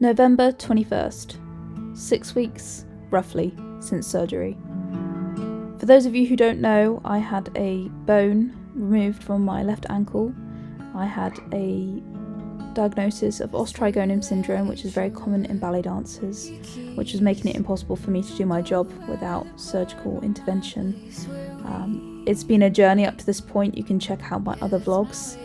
November 21st, 6 weeks, roughly, since surgery. For those of you who don't know, I had a bone removed from my left ankle. I had a diagnosis of osteotrigonem syndrome, which is very common in ballet dancers, which was making it impossible for me to do my job without surgical intervention. It's been a journey up to this point. You can check out my other vlogs.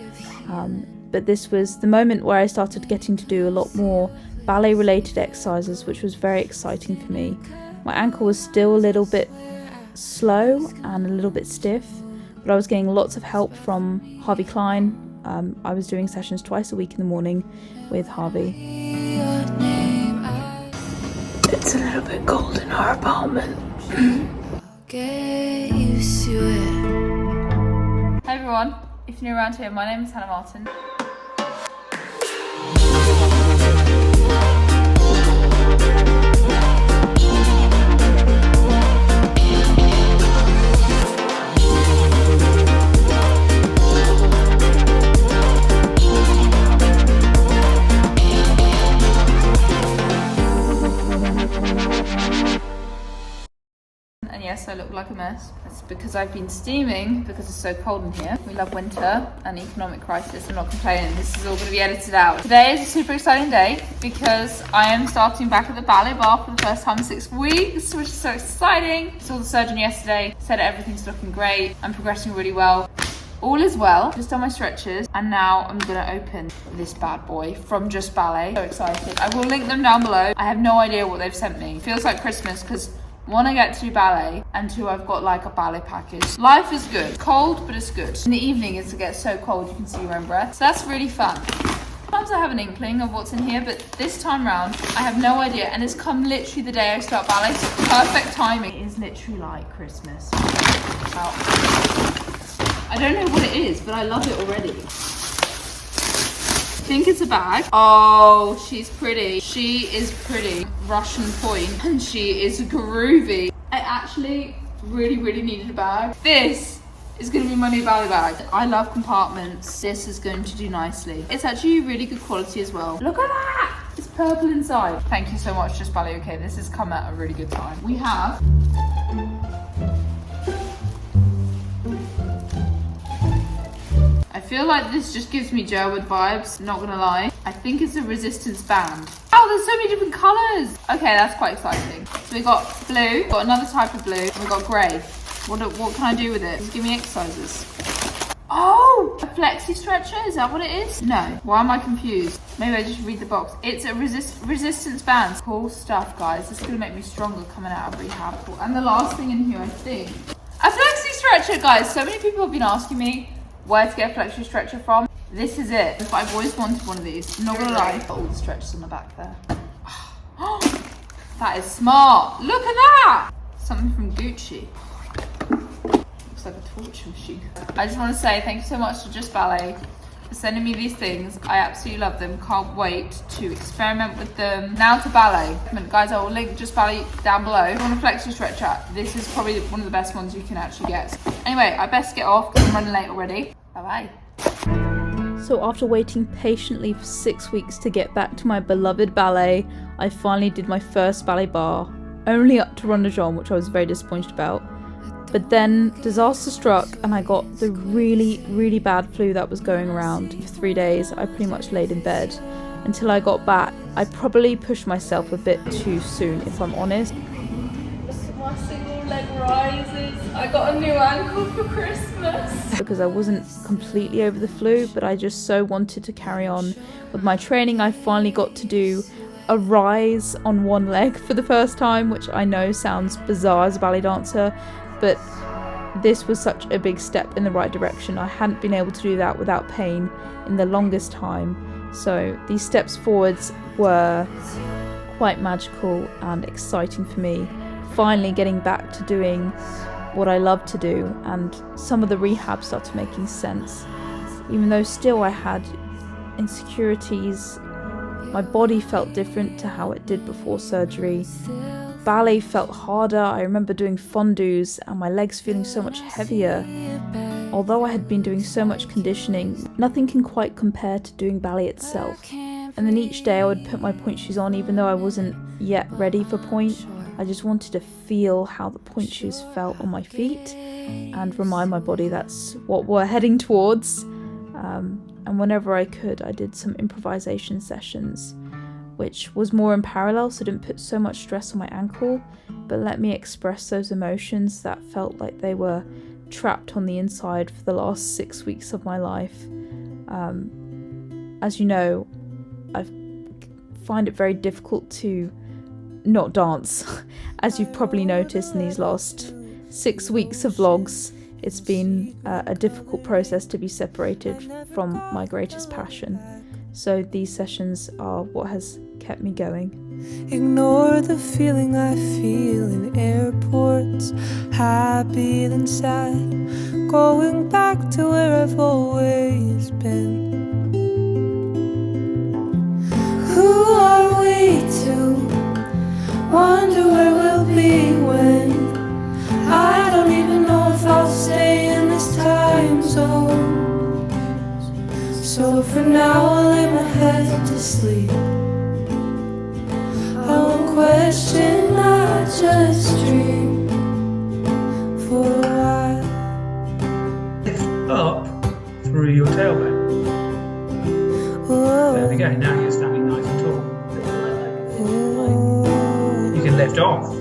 But this was the moment where I started getting to do a lot more ballet related exercises, which was very exciting for me. My ankle was still a little bit slow and a little bit stiff, but I was getting lots of help from Harvey Klein. I was doing sessions twice a week in the morning with Harvey. It's a little bit cold in our apartment. Get used to it. Hey everyone, if you're new around here, my name is Hannah Martin. And yes, I look like a mess. That's because I've been steaming because it's so cold in here. We love winter and economic crisis. I'm not complaining. This is all going to be edited out. Today is a super exciting day because I am starting back at the ballet bar for the first time in 6 weeks, which is so exciting. Saw the surgeon yesterday, said everything's looking great. I'm progressing really well. All is well. Just done my stretches and now I'm going to open this bad boy from Just Ballet. So excited. I will link them down below. I have no idea what they've sent me. Feels like Christmas because one, I get to do ballet, and two, I've got like a ballet package. Life is good. Cold, but it's good. In the evening, it gets so cold you can see your own breath. So that's really fun. Sometimes I have an inkling of what's in here, but this time round, I have no idea. And it's come literally the day I start ballet, so perfect timing. It is literally like Christmas. Wow. I don't know what it is, but I love it already. I think it's a bag. Oh, she's pretty. She is pretty. Russian point, and she is groovy. I actually really needed a bag. This is going to be my new ballet bag. I love compartments. This is going to do nicely. It's actually really good quality as well. Look at that. It's purple inside. Thank you so much, Just Ballet. Okay, this has come at a really good time. We have I feel like this just gives me Gerwood vibes, not gonna lie. I think it's a resistance band. Oh, there's so many different colours. Okay, that's quite exciting. So we got blue, got another type of blue, and we got grey. What can I do with it? Just give me exercises. Oh, a flexi stretcher, is that what it is? No, why am I confused? Maybe I just read the box. It's a resistance band. Cool stuff, guys. This is gonna make me stronger coming out of rehab. And the last thing in here, I think, a flexi stretcher, guys. So many people have been asking me where to get a flexi stretcher from. This is it. I've always wanted one of these. I'm not gonna lie. Got all the stretches on the back there. That is smart. Look at that. Something from Gucci. Looks like a torture machine. I just want to say thank you so much to Just Ballet for sending me these things. I absolutely love them. Can't wait to experiment with them. Now to ballet. Guys, I will link Just Ballet down below. If you want a flexi stretcher, this is probably one of the best ones you can actually get. Anyway, I best get off because I'm running late already. Bye-bye. So after waiting patiently for 6 weeks to get back to my beloved ballet, I finally did my first ballet bar, only up to rondeggion, which I was very disappointed about. But then disaster struck and I got the really bad flu that was going around. For 3 days, I pretty much laid in bed. Until I got back, I probably pushed myself a bit too soon, if I'm honest. My single leg rises. I got a new ankle for Christmas. Because I wasn't completely over the flu, but I just so wanted to carry on with my training. I finally got to do a rise on one leg for the first time, which I know sounds bizarre as a ballet dancer, but this was such a big step in the right direction. I hadn't been able to do that without pain in the longest time. So these steps forwards were quite magical and exciting for me. Finally getting back to doing what I love to do, and some of the rehab started making sense. Even though still I had insecurities, my body felt different to how it did before surgery. Ballet felt harder. I remember doing fondus and my legs feeling so much heavier. Although I had been doing so much conditioning, nothing can quite compare to doing ballet itself. And then each day I would put my point shoes on, even though I wasn't yet ready for point. I just wanted to feel how the point shoes felt on my feet and remind my body that's what we're heading towards. And whenever I could, I did some improvisation sessions, which was more in parallel, so didn't put so much stress on my ankle, but let me express those emotions that felt like they were trapped on the inside for the last 6 weeks of my life. As you know, I find it very difficult to not dance. As you've probably noticed in these last 6 weeks of vlogs, it's been a difficult process to be separated from my greatest passion. So these sessions are what has kept me going. Ignore the feeling I feel in airports, happy then sad, going back to where I've always been. Who are we to wonder where we'll be when I don't even know if I'll stay in this time zone. So for now I'll lay my head to sleep. I won't question, I just dream for a while. Lift up through your tailbone. Whoa. There we go, now you're standing nice and tall. Whoa. You can lift off.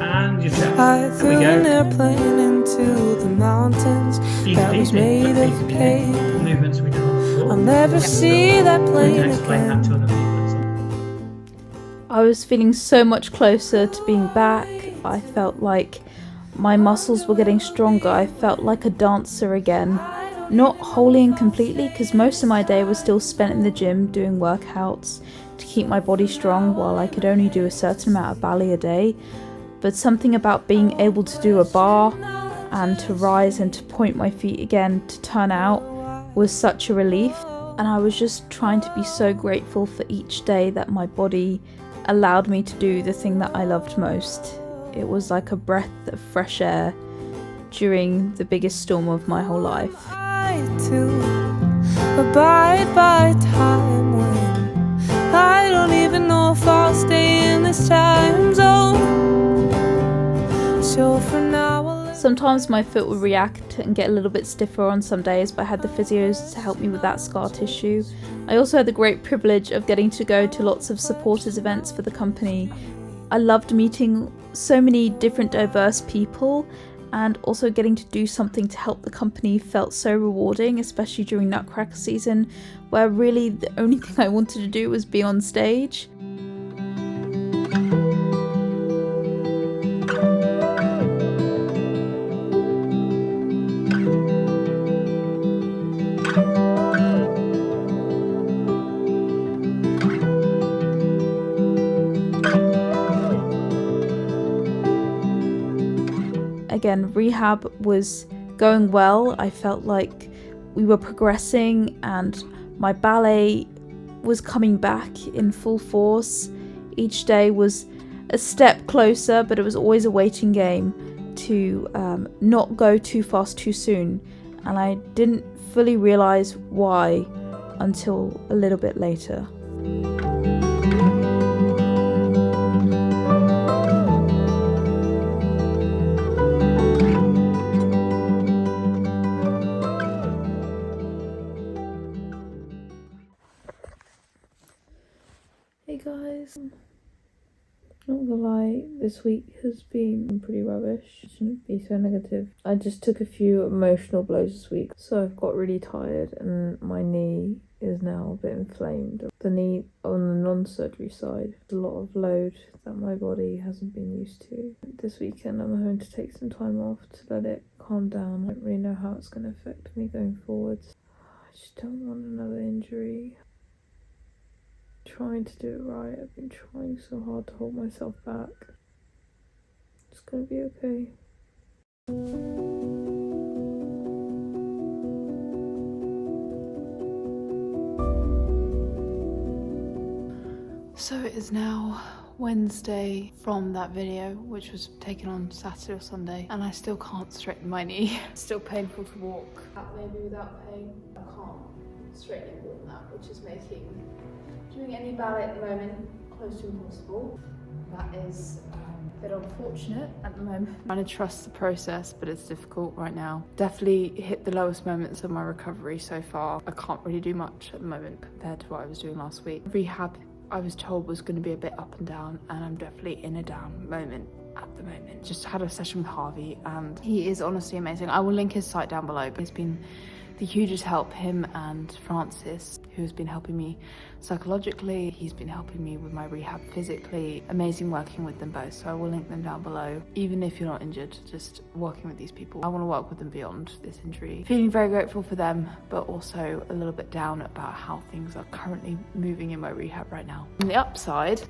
And your chest. I There threw we an go. airplane into the mountains that was made of paper. Movements we do on the floor. I'll never see that We plane can explain that to again. other people. I was feeling so much closer to being back. I felt like my muscles were getting stronger. I felt like a dancer again. Not wholly and completely, because most of my day was still spent in the gym doing workouts to keep my body strong while I could only do a certain amount of ballet a day. But something about being able to do a bar and to rise and to point my feet again to turn out was such a relief. And I was just trying to be so grateful for each day that my body allowed me to do the thing that I loved most. It was like a breath of fresh air during the biggest storm of my whole life. I too abide by time when I don't even know if I'll stay in this time zone. So for now I'll Sometimes my foot would react and get a little bit stiffer on some days, but I had the physios to help me with that scar tissue. I also had the great privilege of getting to go to lots of supporters events for the company. I loved meeting so many different diverse people, and also getting to do something to help the company felt so rewarding, especially during Nutcracker season, where really the only thing I wanted to do was be on stage. Again, rehab was going well. I felt like we were progressing and my ballet was coming back in full force. Each day was a step closer, but it was always a waiting game to not go too fast too soon. And I didn't fully realize why until a little bit later. Hey guys, not gonna lie, this week has been pretty rubbish. Shouldn't be so negative. I just took a few emotional blows this week, so I've got really tired and my knee is now a bit inflamed. The knee on the non-surgery side, a lot of load that my body hasn't been used to. This weekend I'm going to take some time off to let it calm down. I don't really know how it's going to affect me going forwards. I just don't want another injury. Trying to do it right. I've been trying so hard to hold myself back. It's gonna be okay. So it is now Wednesday from that video, which was taken on Saturday or Sunday, and I still can't straighten my knee. It's still painful to walk. Maybe without pain, I can't straighten it more than that, which is making doing any ballet at the moment close to impossible. That is a bit unfortunate at the moment. I'm trying to trust the process, but it's difficult right now. Definitely hit the lowest moments of my recovery so far. I can't really do much at the moment compared to what I was doing last week. Rehab, I was told, was going to be a bit up and down, and I'm definitely in a down moment at the moment. Just had a session with Harvey, and he is honestly amazing. I will link his site down below, but he's been the hugest help, him and Francis, who has been helping me psychologically. He's been helping me with my rehab physically. Amazing working with them both, so I will link them down below. Even if you're not injured, just working with these people, I want to work with them beyond this injury. Feeling very grateful for them, but also a little bit down about how things are currently moving in my rehab right now. On the upside,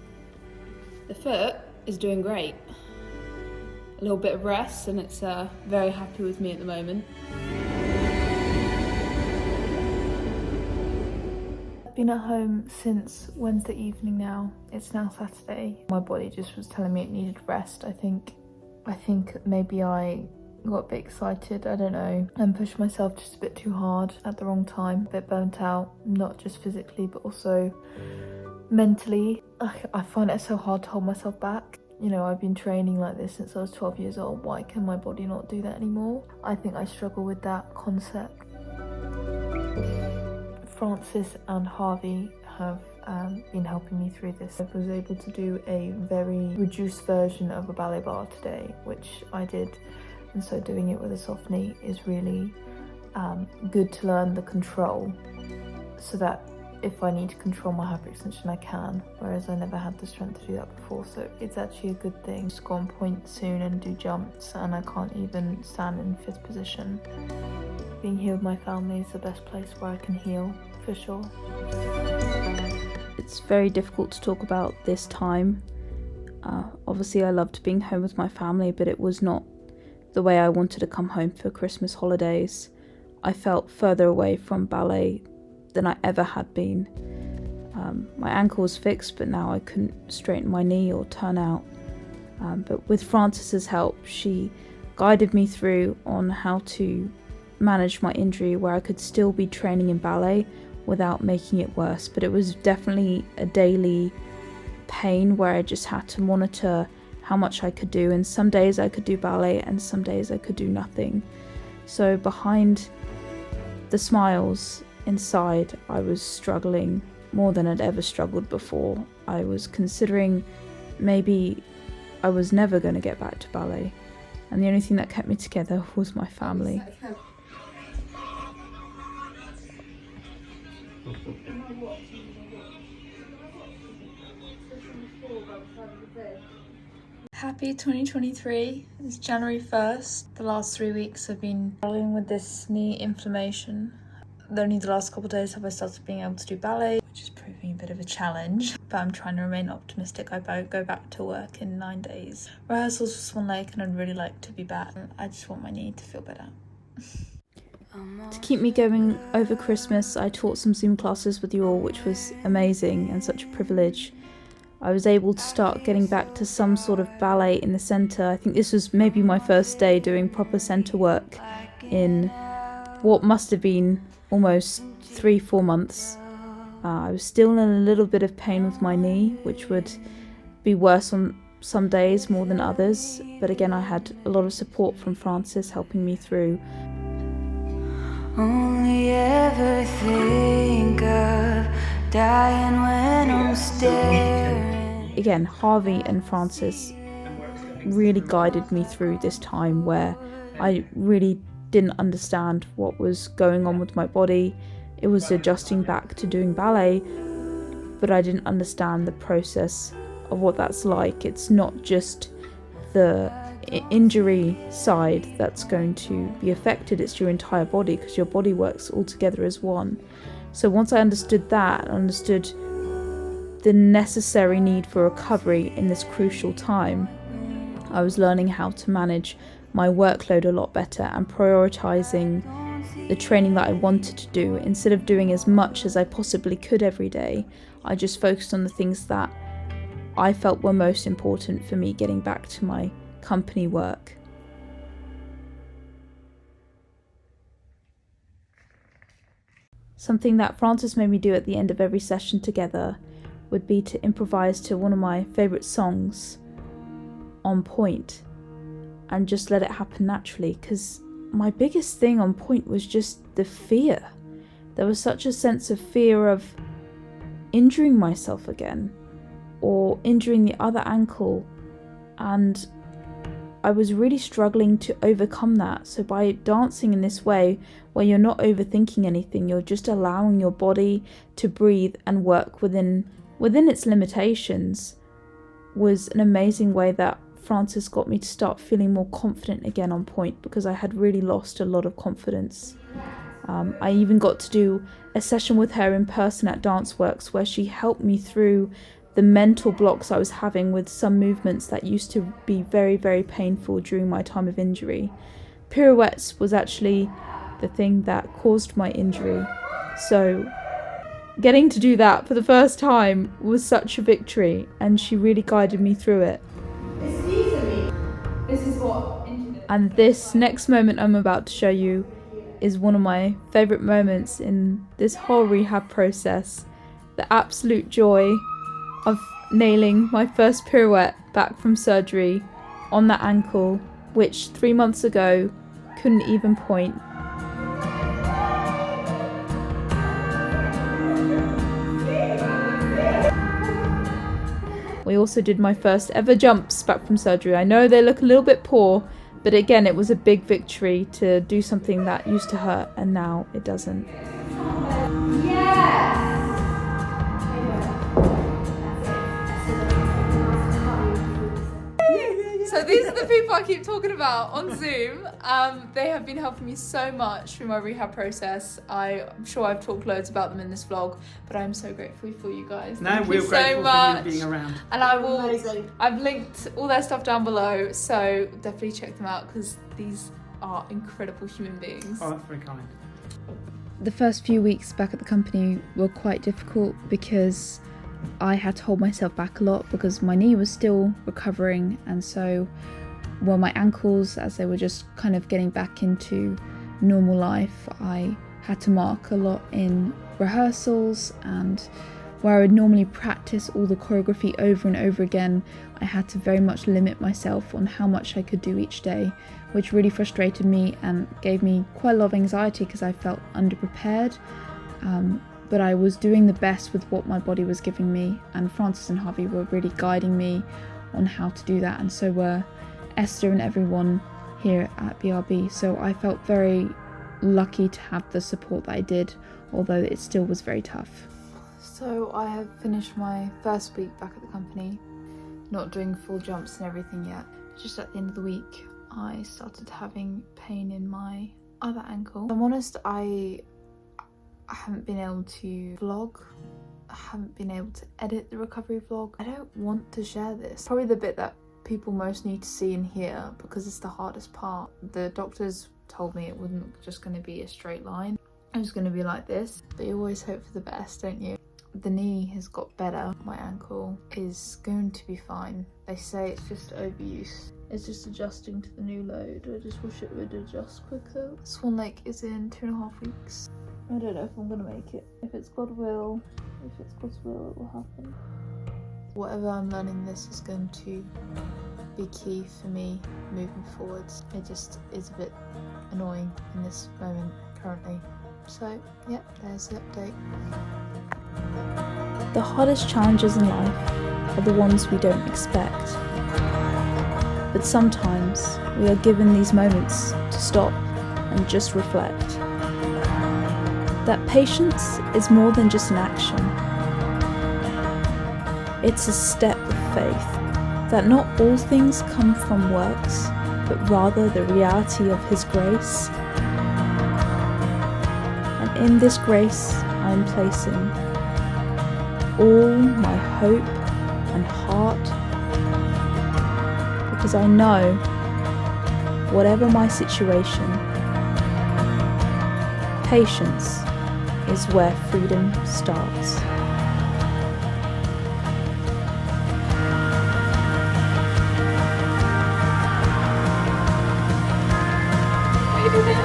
the foot is doing great. A little bit of rest, and it's very happy with me at the moment. Been at home since Wednesday evening now. It's now Saturday. My body just was telling me it needed rest. I think maybe I got a bit excited, I don't know, and pushed myself just a bit too hard at the wrong time. A bit burnt out, not just physically but also mentally. I find it so hard to hold myself back. You know, I've been training like this since I was 12 years old. Why can my body not do that anymore? I think I struggle with that concept. Francis and Harvey have been helping me through this. I was able to do a very reduced version of a ballet bar today, which I did, and so doing it with a soft knee is really good to learn the control, so that if I need to control my hyperextension I can, whereas I never had the strength to do that before, so it's actually a good thing. Just go on point soon and do jumps, and I can't even stand in fifth position. Being here with my family is the best place where I can heal, for sure. It's very difficult to talk about this time. Obviously I loved being home with my family, but it was not the way I wanted to come home for Christmas holidays. I felt further away from ballet than I ever had been. My ankle was fixed, but now I couldn't straighten my knee or turn out. But with Francis's help, she guided me through on how to manage my injury where I could still be training in ballet without making it worse. But it was definitely a daily pain where I just had to monitor how much I could do, and some days I could do ballet and some days I could do nothing. So behind the smiles inside, I was struggling more than I'd ever struggled before. I was considering maybe I was never going to get back to ballet, and the only thing that kept me together was my family. Happy 2023. It's January 1st. The last 3 weeks I've been struggling with this knee inflammation. Only the last couple of days have I started being able to do ballet, which is proving a bit of a challenge, but I'm trying to remain optimistic. I go back to work in 9 days. Rehearsals for Swan Lake, and I'd really like to be back. I just want my knee to feel better. To keep me going over Christmas, I taught some Zoom classes with you all, which was amazing and such a privilege. I was able to start getting back to some sort of ballet in the centre. I think this was maybe my first day doing proper centre work in what must have been almost 3-4 months. I was still in a little bit of pain with my knee, which would be worse on some days more than others, but again I had a lot of support from Francis helping me through. Only ever think of dying when I'm staring. Again, Harvey and Francis really guided me through this time where I really didn't understand what was going on with my body. It was adjusting back to doing ballet, but I didn't understand the process of what that's like. It's not just the injury side that's going to be affected, it's your entire body, because your body works all together as one. So once I understood that, I understood the necessary need for recovery in this crucial time, I was learning how to manage my workload a lot better and prioritizing the training that I wanted to do. Instead of doing as much as I possibly could every day, I just focused on the things that I felt were most important for me getting back to my company work. Something that Francis made me do at the end of every session together would be to improvise to one of my favourite songs, On Point, and just let it happen naturally, because my biggest thing on Point was just the fear. There was such a sense of fear of injuring myself again, or injuring the other ankle, and I was really struggling to overcome that. So by dancing in this way, where you're not overthinking anything, you're just allowing your body to breathe and work within its limitations, was an amazing way that Frances got me to start feeling more confident again on Point, because I had really lost a lot of confidence. I even got to do a session with her in person at DanceWorks, where she helped me through the mental blocks I was having with some movements that used to be very, very painful during my time of injury. Pirouettes was actually the thing that caused my injury. So getting to do that for the first time was such a victory, and she really guided me through it. And this next moment I'm about to show you is one of my favourite moments in this whole rehab process. The absolute joy of nailing my first pirouette back from surgery on that ankle, which 3 months ago couldn't even point. We also did my first ever jumps back from surgery. I know they look a little bit poor, but again, it was a big victory to do something that used to hurt and now it doesn't. So these are the people I keep talking about on Zoom. They have been helping me so much through my rehab process. I'm sure I've talked loads about them in this vlog, but I'm so grateful for you guys. No, Thank we're you grateful so much for you being around. And I've linked all their stuff down below, so definitely check them out, because these are incredible human beings. Oh, that's very kind. The first few weeks back at the company were quite difficult because I had to hold myself back a lot because my knee was still recovering, and so my ankles, as they were just kind of getting back into normal life, I had to mark a lot in rehearsals, and where I would normally practice all the choreography over and over again, I had to very much limit myself on how much I could do each day, which really frustrated me and gave me quite a lot of anxiety because I felt underprepared. But I was doing the best with what my body was giving me, and Francis and Harvey were really guiding me on how to do that, and so were Esther and everyone here at BRB. So I felt very lucky to have the support that I did, although it still was very tough. So I have finished my first week back at the company, not doing full jumps and everything yet. Just at the end of the week, I started having pain in my other ankle. If I'm honest, I haven't been able to vlog. I haven't been able to edit the recovery vlog. I don't want to share this. Probably the bit that people most need to see and hear, because it's the hardest part. The doctors told me it wasn't just going to be a straight line. It was going to be like this. But you always hope for the best, don't you? The knee has got better. My ankle is going to be fine. They say it's just overuse. It's just adjusting to the new load. I just wish it would adjust quicker. Swan Lake is in 2.5 weeks. I don't know if I'm gonna make it. If it's God's will, it will happen. Whatever I'm learning, this is going to be key for me moving forwards. It just is a bit annoying in this moment currently. So, yeah, there's the update. The hardest challenges in life are the ones we don't expect. But sometimes we are given these moments to stop and just reflect. That patience is more than just an action. It's a step of faith, that not all things come from works, but rather the reality of His grace. And in this grace I am placing all my hope and heart, because I know, whatever my situation, patience is where freedom starts. Bye.